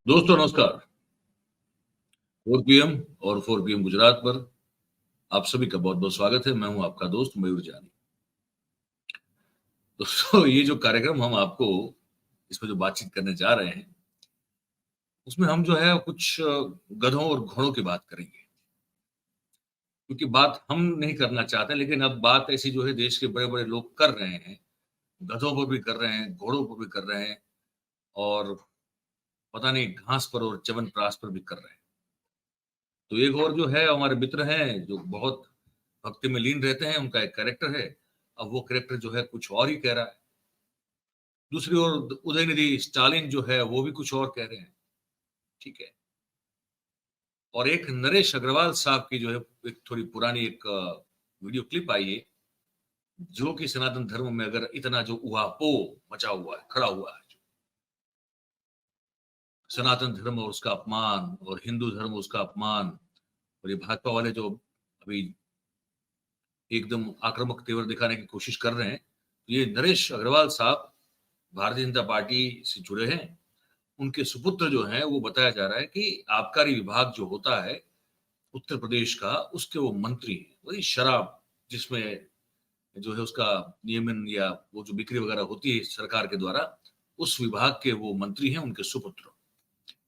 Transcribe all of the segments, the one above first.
दोस्तों नमस्कार। 4 पीएम और 4 पीएम गुजरात पर आप सभी का बहुत-बहुत स्वागत है। मैं हूँ आपका दोस्त मयूर जानी। दोस्तों ये जो कार्यक्रम हम आपको इसमें जो बातचीत करने जा रहे हैं, उसमें हम जो है कुछ गधों और घोड़ों की बात करेंगे। क्योंकि बात हम नहीं करना चाहते, लेकिन अब बात ऐसी जो है देश के बड़े-बड़े लोग कर रहे हैं। गधों पर भी कर रहे हैं, घोड़ों पर भी कर रहे हैं और पता नहीं घास पर और च्यवनप्राश पर भी कर रहे हैं। तो एक और जो है हमारे मित्र हैं, जो बहुत भक्ति में लीन रहते हैं, उनका एक कैरेक्टर है। अब वो कैरेक्टर जो है कुछ और ही कह रहा है। दूसरी ओर उदयनिधि स्टालिन जो है वो भी कुछ और कह रहे हैं, ठीक है। और एक नरेश अग्रवाल साहब की जो है एक थोड़ी पुरानी एक वीडियो क्लिप आई है, जो कि सनातन धर्म में अगर इतना जो ऊहापोह मचा हुआ है, खड़ा हुआ है, सनातन धर्म और उसका अपमान और हिंदू धर्म उसका अपमान और ये भाजपा वाले जो अभी एकदम आक्रामक तेवर दिखाने की कोशिश कर रहे हैं। तो ये नरेश अग्रवाल साहब भारतीय जनता पार्टी से जुड़े हैं। उनके सुपुत्र जो हैं वो बताया जा रहा है कि आबकारी विभाग जो होता है उत्तर प्रदेश का, उसके वो मंत्री हैं। वही शराब जिसमें जो है उसका नियमन या वो जो बिक्री वगैरह होती है सरकार के द्वारा, उस विभाग के वो मंत्री हैं, उनके सुपुत्र।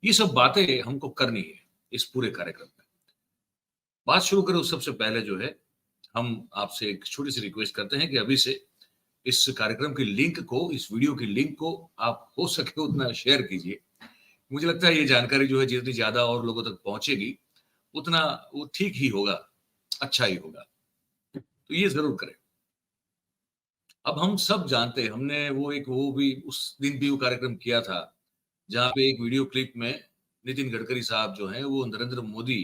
ये सब बातें हमको करनी है इस पूरे कार्यक्रम में। बात शुरू करें उस सबसे पहले जो है हम आपसे एक छोटी-सी रिक्वेस्ट करते हैं कि अभी से इस कार्यक्रम की लिंक को, इस वीडियो की लिंक को आप हो सके उतना शेयर कीजिए। मुझे लगता है ये जानकारी जो है जितनी ज़्यादा और लोगों तक पहुँचेगी, उतना वो ठीक ही होगा, अच्छा ही होगा। तो ये ज़रूर करें। अब हम सब जानते हैं, हमने वो भी उस दिन भी वो कार्यक्रम किया था, जहाँ पे एक वीडियो क्लिप में नितिन गडकरी साहब जो हैं, वो नरेंद्र मोदी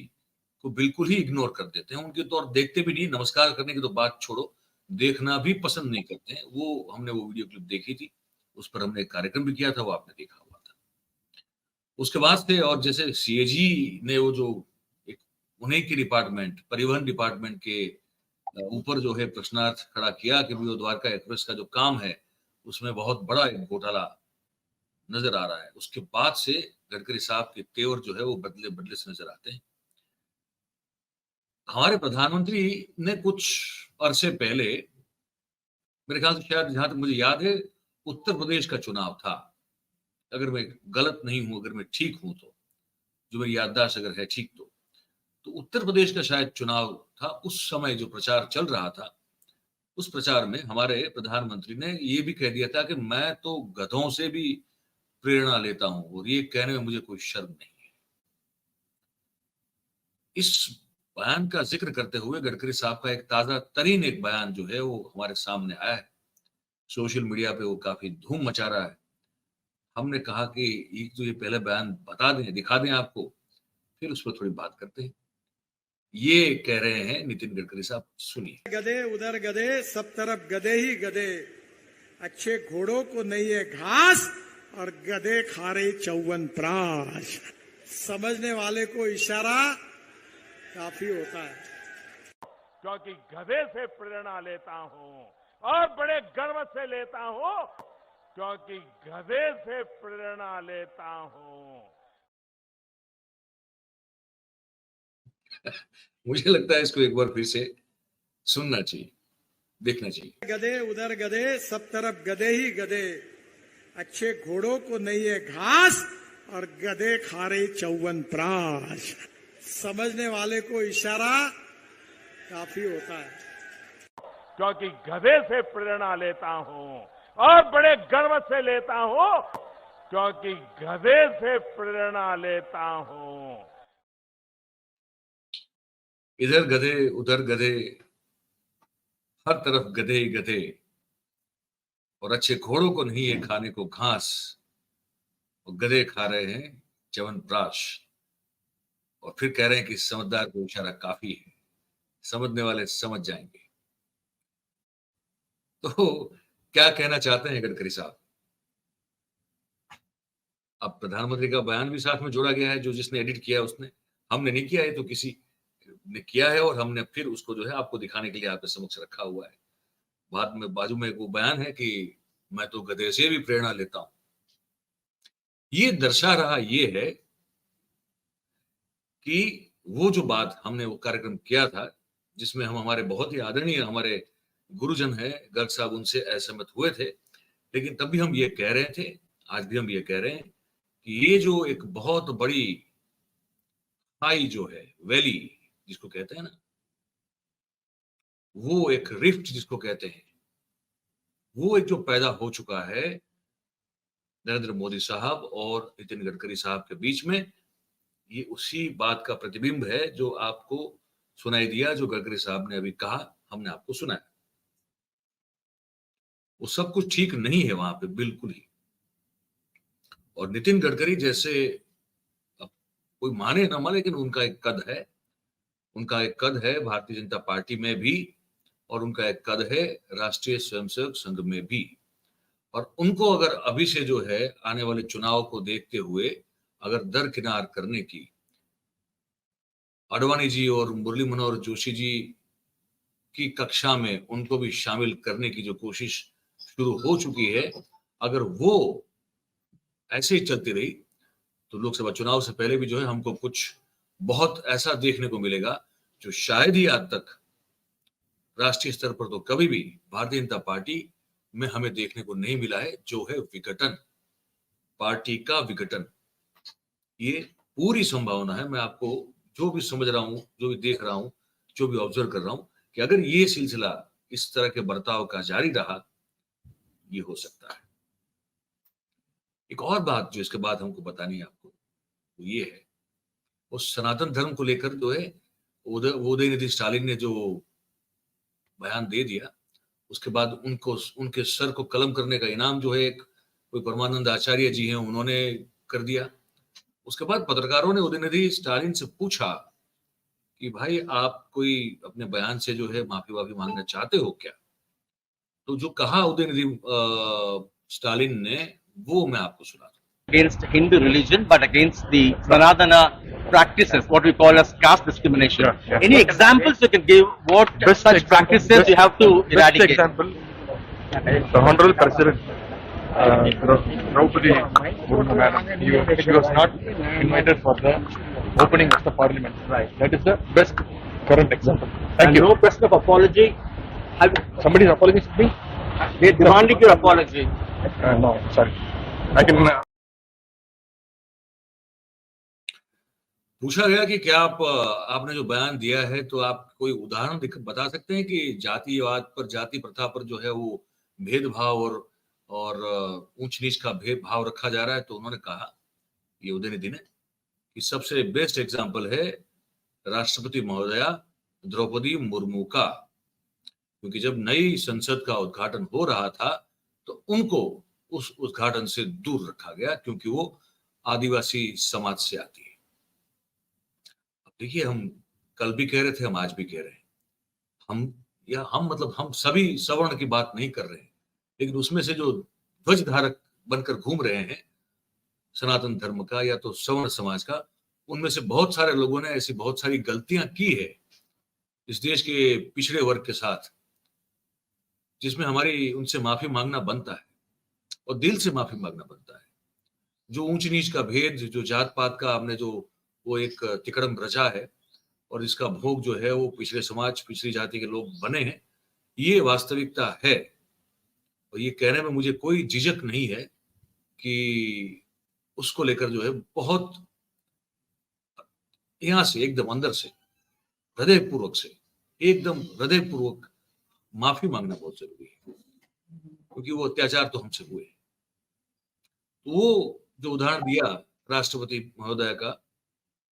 को बिल्कुल ही इग्नोर कर देते हैं। उनकी तो और देखते भी नहीं, नमस्कार करने की तो बात छोड़ो, देखना भी पसंद नहीं करते हैं। वो हमने वो वीडियो क्लिप देखी थी, उस पर हमने एक कार्यक्रम भी किया था, वो आपने देखा हुआ था। उसके बाद से और जैसे सीएजी ने वो जो एक उन्हीं की डिपार्टमेंट, परिवहन डिपार्टमेंट के ऊपर जो है प्रश्नार्थ खड़ा किया कि भी वो द्वारका एक्सप्रेस का जो काम है, उसमें बहुत बड़ा एक घोटाला नज़र आ रहा है। उसके बाद से गडकरी साहब के तेवर जो है वो बदले-बदले से नज़र आते हैं। हमारे प्रधानमंत्री ने कुछ अरसे पहले, मेरे ख्याल से शायद जहाँ तक मुझे याद है, उत्तर प्रदेश का चुनाव था। अगर मैं गलत नहीं हूँ, अगर मैं ठीक हूँ तो, जो मेरी याददाश्त अगर है ठीक तो। तो उत्तर प्रदेश का शायद चुनाव था, उस समय जो प्रचार चल रहा था, उस प्रचार में हमारे प्रधानमंत्री ने ये भी कह दिया था कि मैं तो गधों से भी प्रेरणा लेता हूँ और ये कहने में मुझे कोई शर्म नहीं है। इस बयान का ज़िक्र करते हुए गडकरी साहब का एक ताज़ा तरीन एक बयान जो है वो हमारे सामने आया है। सोशल मीडिया पे वो काफ़ी धूम मचा रहा है। हमने कहा कि ये पहले बयान बता दें, दिखा दें आपको, फिर उस पर थोड़ी बात करते हैं। ये कह रहे हैं नितिन गडकरी साहब, सुनिए। गधे उधर गधे, सब तरफ गधे ही गधे। अच्छे घोड़ों को नहीं है घास और गधे खा रहे च्यवनप्राश। समझने वाले को इशारा काफी होता है। क्योंकि गधे से प्रेरणा लेता हूं और बड़े गर्व से लेता हूं, क्योंकि गधे से प्रेरणा लेता हूं। मुझे लगता है इसको एक बार फिर से सुनना चाहिए, देखना चाहिए। गधे उधर गधे, सब तरफ गधे ही गधे। अच्छे घोड़ों को नहीं है घास और गधे खा रहे च्यवनप्राश। समझने वाले को इशारा काफी होता है। क्योंकि गधे से प्रेरणा लेता हूं और बड़े गर्व से लेता हूं, क्योंकि गधे से प्रेरणा लेता हूं। इधर गधे, उधर गधे, हर तरफ गधे ही गधे और अच्छे घोड़ों को नहीं है खाने को घास और गधे खा रहे हैं च्यवनप्राश। और फिर कह रहे हैं कि समझदार को इशारा काफ़ी है, समझने वाले समझ जाएँगे। तो क्या कहना चाहते हैं गडकरी साहब? अब प्रधानमंत्री का बयान भी साथ में जोड़ा गया है, जो जिसने एडिट किया है उसने। हमने नहीं किया है, तो किसी ने किया है और हमने फिर उसको जो है आपको दिखाने के लिए आपके समक्ष रखा हुआ है। बाद में बाजू में एक वो बयान है कि मैं तो गधे से भी प्रेरणा लेता हूँ। ये दर्शा रहा ये है कि वो जो बात हमने वो कार्यक्रम किया था, जिसमें हम हमारे बहुत ही आदरणीय हमारे गुरुजन हैं गर्ग साहब, उनसे असहमत हुए थे, लेकिन तब भी हम ये कह रहे थे, आज भी हम ये कह रहे हैं कि ये जो एक बहुत बड़ी खाई जो है, वैली जिसको कहते हैं ना, वो एक रिफ्ट जिसको कहते हैं, वो एक जो पैदा हो चुका है नरेंद्र मोदी साहब और नितिन गडकरी साहब के बीच में, ये उसी बात का प्रतिबिंब है जो आपको सुनाई दिया, जो गडकरी साहब ने अभी कहा, हमने आपको सुनाया। वो सब कुछ ठीक नहीं है वहां पे, बिल्कुल ही। और नितिन गडकरी जैसे, अब कोई माने ना माने, लेकिन उनका एक कद है, उनका एक कद है भारतीय जनता पार्टी में भी, और उनका एक कद है राष्ट्रीय स्वयंसेवक संघ में भी। और उनको अगर अभी से जो है आने वाले चुनाव को देखते हुए अगर दरकिनार करने की आडवाणी जी और मुरली मनोहर जोशी जी की कक्षा में उनको भी शामिल करने की जो कोशिश शुरू हो चुकी है, अगर वो ऐसे ही चलती रही तो लोकसभा चुनाव से पहले भी जो है हमको कुछ बहुत ऐसा देखने को मिलेगा जो शायद ही आज तक राष्ट्रीय स्तर पर तो कभी भी भारतीय जनता पार्टी में हमें देखने को नहीं मिला है, जो है विघटन, पार्टी का विघटन। ये पूरी संभावना है, मैं आपको जो भी समझ रहा हूं, जो भी देख रहा हूं, जो भी ऑब्जर्व कर रहा हूं, कि अगर ये सिलसिला इस तरह के बर्ताव का जारी रहा, ये हो सकता है। एक और बात जो इसके बाद हमको बतानी है आपको, वो ये है, उस सनातन धर्म को लेकर जो है उदयनिधि स्टालिन ने जो बयान दे दिया, उसके बाद उनको उनके सर को कलम करने का इनाम जो है एक कोई परमानंद आचार्य जी हैं, उन्होंने कर दिया। उसके बाद पत्रकारों ने उदयनिधि स्टालिन से पूछा कि भाई आप कोई अपने बयान से जो है माफी वाफी मांगना चाहते हो क्या? तो जो कहा उदयनिधि स्टालिन ने, वो मैं आपको सुना दूं। Against Hindu religion, but against the Sanatana practices, what we call as caste discrimination. Any examples you can give what such practices you have to eradicate? Best example, the Honorable President Draupadi Murmu Madam, she was not invited for the opening of the parliament. Right. That is the best current example. Thank And you. no question of apology. Somebody is apologizing to me? They demanding your apology. No, sorry. I can. पूछा गया कि क्या आपने जो बयान दिया है, तो आप कोई उदाहरण बता सकते हैं कि जातिवाद पर, जाति प्रथा पर जो है वो भेदभाव और ऊंच नीच का भेदभाव रखा जा रहा है? तो उन्होंने कहा, ये उदयनिधि ने, कि सबसे बेस्ट एग्जांपल है राष्ट्रपति महोदया द्रौपदी मुर्मू का, क्योंकि जब नई संसद का उद्घाटन हो रहा था तो उनको उस उद्घाटन से दूर रखा गया, क्योंकि वो आदिवासी समाज से आती है। अब देखिए, हम कल भी कह रहे थे, हम आज भी कह रहे हैं, हम मतलब हम सभी सवर्ण की बात नहीं कर रहे हैं, लेकिन उसमें से जो ध्वज धारक बनकर घूम रहे हैं सनातन धर्म का या तो सवर्ण समाज का, उनमें से बहुत सारे लोगों ने ऐसी बहुत सारी गलतियां की है इस देश के पिछड़े वर्ग के साथ, जिसमें हमारी उनसे माफी मांगना बनता है, और दिल से माफी मांगना बनता है। जो ऊंच नीच का भेद, जो जात पात का हमने जो वो एक तिकड़म रचा है, और इसका भोग जो है वो पिछड़े समाज, पिछड़ी जाति के लोग बने हैं, ये वास्तविकता है। और ये कहने में मुझे कोई झिझक नहीं है कि उसको लेकर जो है बहुत यहां से एकदम अंदर से हृदयपूर्वक से एकदम हृदयपूर्वक माफी मांगना बहुत जरूरी है, क्योंकि वो अत्याचार तो हमसे हुए। तो वो जो उदाहरण दिया राष्ट्रपति महोदय का,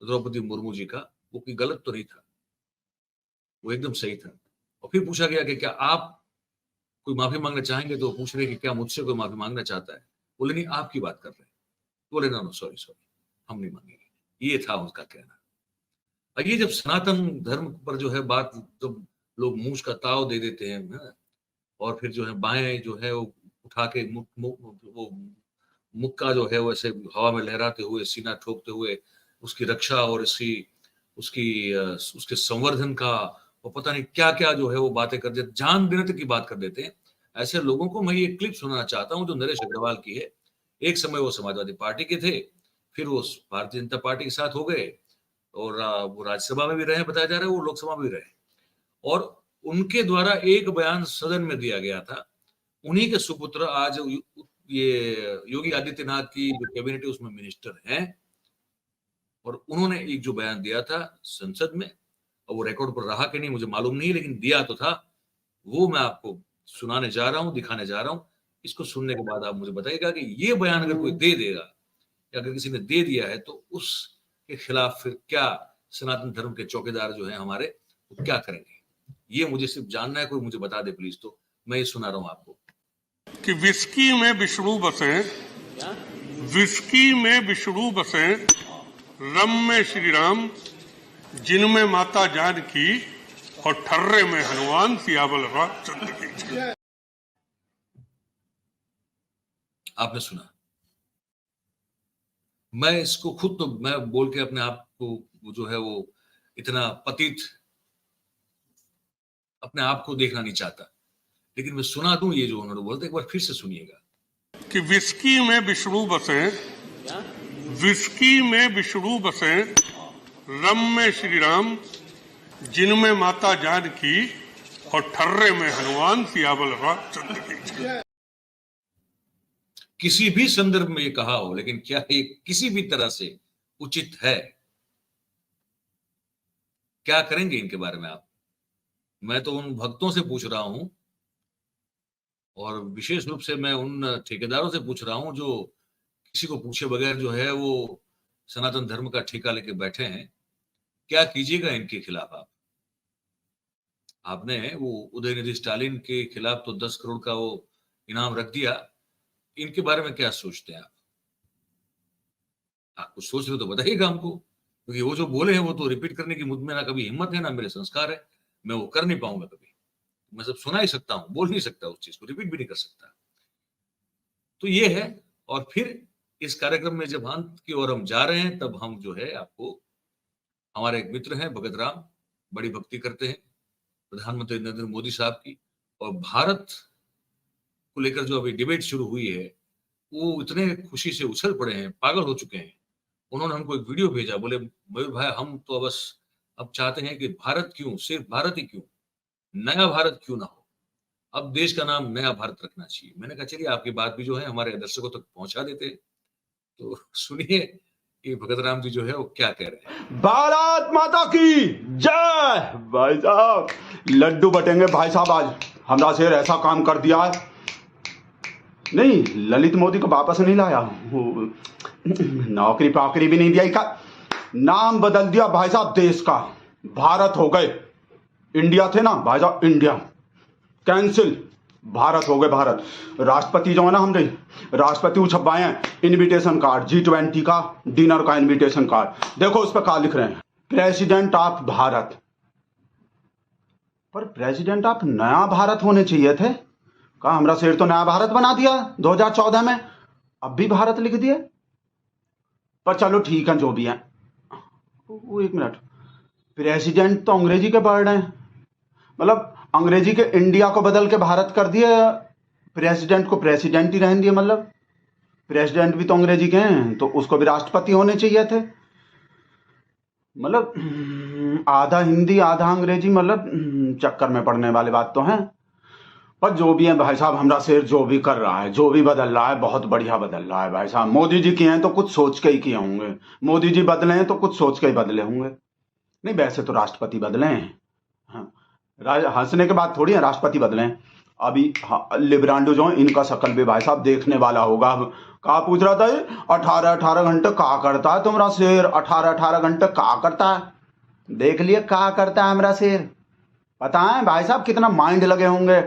द्रौपदी मुर्मू जी का, वो कोई गलत तो नहीं था, वो एकदम सही था। और फिर पूछा गया कि क्या आप कोई माफी मांगना चाहेंगे? तो पूछ रहे कि क्या मुझसे कोई माफी मांगना चाहता है? बोले नहीं, आपकी बात कर रहे हैं। बोले ना, सॉरी हम नहीं मांगेंगे। ये था उनका कहना। और ये जब सनातन धर्म पर जो है बात, जब लोग मूछ का ताव दे देते हैं ना, और फिर जो है बाएं जो है वो उठा के वो मुक्का जो है वैसे हवा में लहराते हुए, सीना ठोकते हुए उसकी रक्षा और उसके संवर्धन का, वो पता नहीं क्या क्या जो है वो बातें कर देते, जान देने तक की बात कर देते हैं। ऐसे लोगों को मैं ये क्लिप सुनाना चाहता हूं जो नरेश अग्रवाल की है। एक समय वो समाजवादी पार्टी के थे, फिर वो भारतीय जनता पार्टी के साथ हो गए, और वो राज्यसभा में भी रहे, बताया जा रहा है वो लोकसभा में भी रहे, और उनके द्वारा एक बयान सदन में दिया गया था। उन्हीं के सुपुत्र आज ये योगी आदित्यनाथ की जो कैबिनेट है उसमें मिनिस्टर हैं, और उन्होंने एक जो बयान दिया था संसद में, और वो रिकॉर्ड पर रहा कि नहीं मुझे मालूम नहीं, लेकिन दिया तो था, वो मैं आपको सुनाने जा रहा हूं, दिखाने जा रहा हूं। इसको सुनने के बाद आप मुझे बताइएगा कि ये बयान अगर कोई दे देगा या अगर किसी ने दे दिया है तो उसके खिलाफ फिर क्या सनातन धर्म के चौकीदार जो हैं हमारे, वो क्या करेंगे। ये मुझे सिर्फ जानना है, कोई मुझे बता दे प्लीज, तो मैं ये सुना रहा हूं आपको। कि विस्की में विष्णु बसे, विस्की में विष्णु बसे, रम में श्री राम, जिनमें माता जानकी, और ठर्रे में हनुमान, सियावल रामचंद्र की। आपने सुना, मैं इसको खुद तो मैं बोल के अपने आप को जो है वो इतना पतित अपने आप को देखना नहीं चाहता, लेकिन मैं सुना दूं ये जो उन्होंने बोलते, एक बार फिर से सुनिएगा। कि विस्की में विष्णु बसे, विस्की में विष्णु बसे, रम में श्री राम, जिनमें माता जानकी, और ठर्रे में हनुमान, सियावल रामचंद्र की। किसी भी संदर्भ में ये कहा हो, लेकिन क्या ये किसी भी तरह से उचित है? क्या करेंगे इनके बारे में आप? मैं तो उन भक्तों से पूछ रहा हूं, और विशेष रूप से मैं उन ठेकेदारों से पूछ रहा हूं जो किसी को पूछे बगैर जो है वो सनातन धर्म का ठेका लेके बैठे हैं। क्या कीजिएगा इनके खिलाफ आप? आपने वो उदयनिधि स्टालिन के खिलाफ तो 10 करोड़ का वो इनाम रख दिया, इनके बारे में क्या सोचते हैं आप? आप कुछ सोच रहे हो तो बताइएगा हमको, क्योंकि वो जो बोले हैं वो तो रिपीट करने की मुझ में ना कभी हिम्मत है ना मेरे संस्कार है, मैं वो कर नहीं पाऊंगा कभी। मैं सब सुना ही सकता हूं, बोल नहीं सकता, उस चीज को रिपीट भी नहीं कर सकता। तो ये है। और फिर इस कार्यक्रम में जब अंत की ओर हम जा रहे हैं, तब हम जो है आपको, हमारे एक मित्र हैं भगत राम, बड़ी भक्ति करते हैं प्रधानमंत्री नरेंद्र मोदी साहब की, और भारत को लेकर जो अभी डिबेट शुरू हुई है, वो इतने खुशी से उछल पड़े हैं, पागल हो चुके हैं। उन्होंने हमको एक वीडियो भेजा, बोले मयूर भाई हम तो बस अब चाहते हैं कि भारत क्यों, सिर्फ भारत ही क्यों, नया भारत क्यों ना हो, अब देश का नाम नया भारत रखना चाहिए। मैंने कहा चलिए आपकी बात भी जो है हमारे दर्शकों तक पहुंचा देते हैं, तो सुनिए कि भगत राम जी जो है वो क्या कह रहे हैं। भारत माता की जय। भाई साहब लड्डू बटेंगे भाई साहब, आज हमरा शेर ऐसा काम कर दिया है। नहीं, ललित मोदी को वापस नहीं लाया, नौकरी पाकरी भी नहीं दिया, का नाम बदल दिया भाई साहब देश का, भारत हो गए। इंडिया थे ना भाई साहब, इंडिया कैंसिल, भारत हो गए भारत। राष्ट्रपति जो है ना, हमने राष्ट्रपति छपवाए हैं इनविटेशन कार्ड, G20 का डिनर का इनविटेशन कार्ड। देखो उस पर क्या लिख रहे हैं, प्रेसिडेंट ऑफ भारत। पर प्रेसिडेंट ऑफ नया भारत होने चाहिए थे। कहा हमरा शेर तो नया भारत बना दिया 2014 में, अब भी भारत लिख दिए। पर चलो ठीक है जो भी है। वो एक मिनट, प्रेसिडेंट तो अंग्रेजी के वर्ड हैं, मतलब अंग्रेजी के इंडिया को बदल के भारत कर दिए, प्रेसिडेंट को प्रेसिडेंट ही रहने दिए। मतलब प्रेसिडेंट भी तो अंग्रेजी के हैं, तो उसको भी राष्ट्रपति होने चाहिए थे। मतलब आधा हिंदी आधा अंग्रेजी, मतलब चक्कर में पड़ने वाली बात तो है। पर जो भी है भाई साहब, हमरा शेर जो भी कर रहा है, जो भी बदल रहा है, बहुत बढ़िया बदल रहा है भाई साहब। मोदी जी किए हैं तो कुछ सोच के ही किए होंगे, मोदी जी बदले हैं तो कुछ सोच के ही बदले होंगे। नहीं वैसे तो राष्ट्रपति बदले हैं, हाँ हंसने के बाद थोड़ी है राष्ट्रपति बदले हैं। अभी लिब्रांडो जो है, इनका शकल भी भाई साहब देखने वाला होगा। कहा पूछ रहा था 18 घंटे क्या करता है तुम्हारा शेर, 18 घंटे क्या करता है। देख लिए क्या करता है हमारा शेर। पता है भाई साहब कितना माइंड लगे होंगे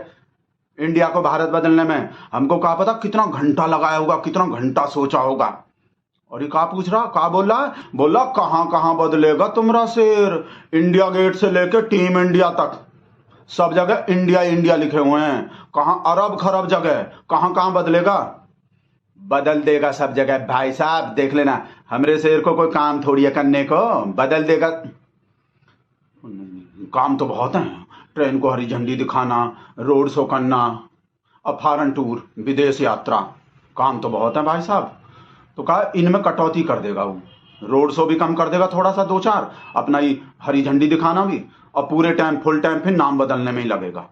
इंडिया को भारत बदलने में। हमको क्या पता कितना घंटा लगाया होगा, कितना घंटा सोचा होगा। और ये क्या पूछ रहा, क्या बोल रहा है, बोला कहाँ कहाँ बदलेगा तुम्हारा शेर। इंडिया गेट से लेके टीम इंडिया तक सब जगह इंडिया इंडिया लिखे हुए हैं। कहाँ अरब खरब जगह, कहाँ कहाँ बदलेगा। बदल देगा सब जगह भाई साहब, देख लेना। हमरे शेर को कोई काम थोड़ी है करने को, बदल देगा। काम तो बहुत है, ट्रेन को हरी झंडी दिखाना, रोड शो करना, और फॉरेन टूर, विदेश यात्रा, काम तो बहुत है भाई साहब। तो कहा इनमें कटौती कर देगा वो, रोड शो भी कम कर देगा थोड़ा सा, 2-4, अपना ही हरी झंडी दिखाना भी, और पूरे टाइम फुल टाइम फिर नाम बदलने में ही लगेगा।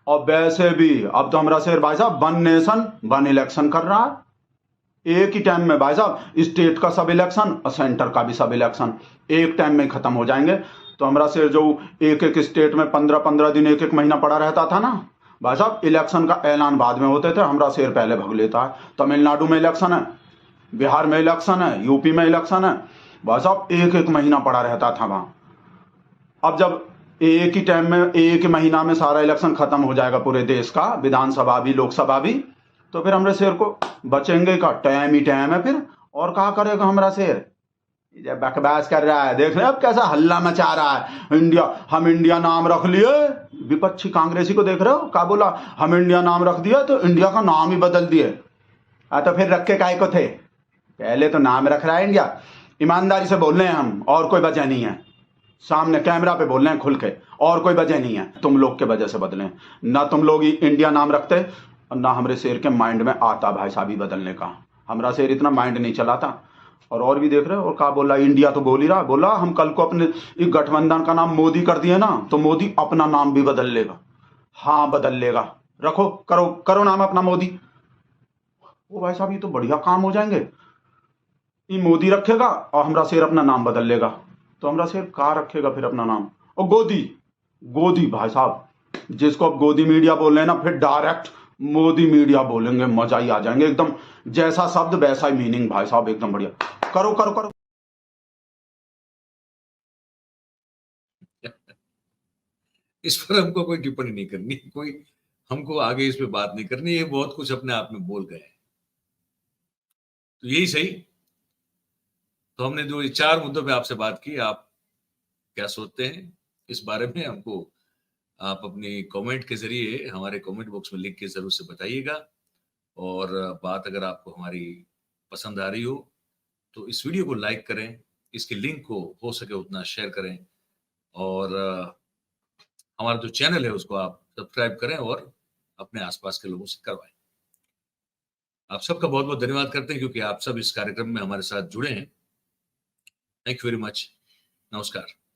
और वैसे भी अब तो हमारा शेर भाई साहब 1 नेशन 1 इलेक्शन कर रहा है, एक ही टाइम में भाई साहब, स्टेट का सब इलेक्शन और सेंटर का भी सब इलेक्शन एक टाइम में खत्म हो जाएंगे। तो हमारा शेर जो एक एक स्टेट में 15-15 दिन, एक एक महीना पड़ा रहता था ना भाई साहब, इलेक्शन का ऐलान बाद में होते थे, हमारा शेर पहले भग लेता है। तमिलनाडु में इलेक्शन है, बिहार में इलेक्शन है, यूपी में इलेक्शन है भाई साहब, एक एक महीना पड़ा रहता था वहां। अब जब एक ही टाइम में, एक ही महीना में सारा इलेक्शन खत्म हो जाएगा पूरे देश का, विधानसभा भी लोकसभा भी, तो फिर हमारे शेर को बचेंगे का टाइम ही टाइम है फिर। और कहा करेगा हमारा शेर, जब बकवास कर रहा है, देख रहे अब कैसा हल्ला मचा रहा है। इंडिया, हम इंडिया नाम रख लिए, विपक्षी कांग्रेसी को देख रहे हो, क्या बोला, हम इंडिया नाम रख दिया तो इंडिया का नाम ही बदल दिए। तो फिर रखे काय को थे, पहले तो नाम रख रहा है इंडिया। ईमानदारी से बोल रहे हैं हम, और कोई वजह नहीं है, सामने कैमरा पे बोल रहे हैं खुल के, और कोई वजह नहीं है। तुम लोग के वजह से बदले, ना तुम लोग ही इंडिया नाम रखते और ना हमारे शेर के माइंड में आता भाई साहब ही बदलने का। हमारा शेर इतना माइंड नहीं चलाता। और भी देख रहे हो, और क्या बोला, इंडिया तो बोल ही रहा, बोला हम कल को अपने एक गठबंधन का नाम मोदी कर दिए ना, तो मोदी अपना नाम भी बदल लेगा। हाँ बदल लेगा, रखो, करो करो नाम अपना मोदी। वो भाई साहब ये तो बढ़िया काम हो जाएंगे। ये मोदी रखेगा और हमारा शेर अपना नाम बदल लेगा, तो हमारा शेर कहाँ रखेगा फिर अपना नाम। और गोदी, गोदी भाई साहब, जिसको अब गोदी मीडिया बोल रहे हैं ना, फिर डायरेक्ट मोदी मीडिया बोलेंगे, मजा ही आ जाएंगे एकदम। जैसा शब्द वैसा ही मीनिंग भाई साहब, एकदम बढ़िया। करो करो करो। इस पर हमको कोई टिप्पणी नहीं करनी, कोई हमको आगे इस पे बात नहीं करनी, ये बहुत कुछ अपने आप में बोल गए। तो यही सही। तो हमने जो 4 मुद्दों पे आपसे बात की, आप क्या सोचते हैं इस बारे में, हमको आप अपनी कमेंट के जरिए हमारे कमेंट बॉक्स में लिख के जरूर से बताइएगा। और बात अगर आपको हमारी पसंद आ रही हो तो इस वीडियो को लाइक करें, इसके लिंक को हो सके उतना शेयर करें, और हमारा जो चैनल है उसको आप सब्सक्राइब करें और अपने आसपास के लोगों से करवाएं। आप सबका बहुत बहुत धन्यवाद करते हैं, क्योंकि आप सब इस कार्यक्रम में हमारे साथ जुड़े हैं। Thank you very much. नमस्कार।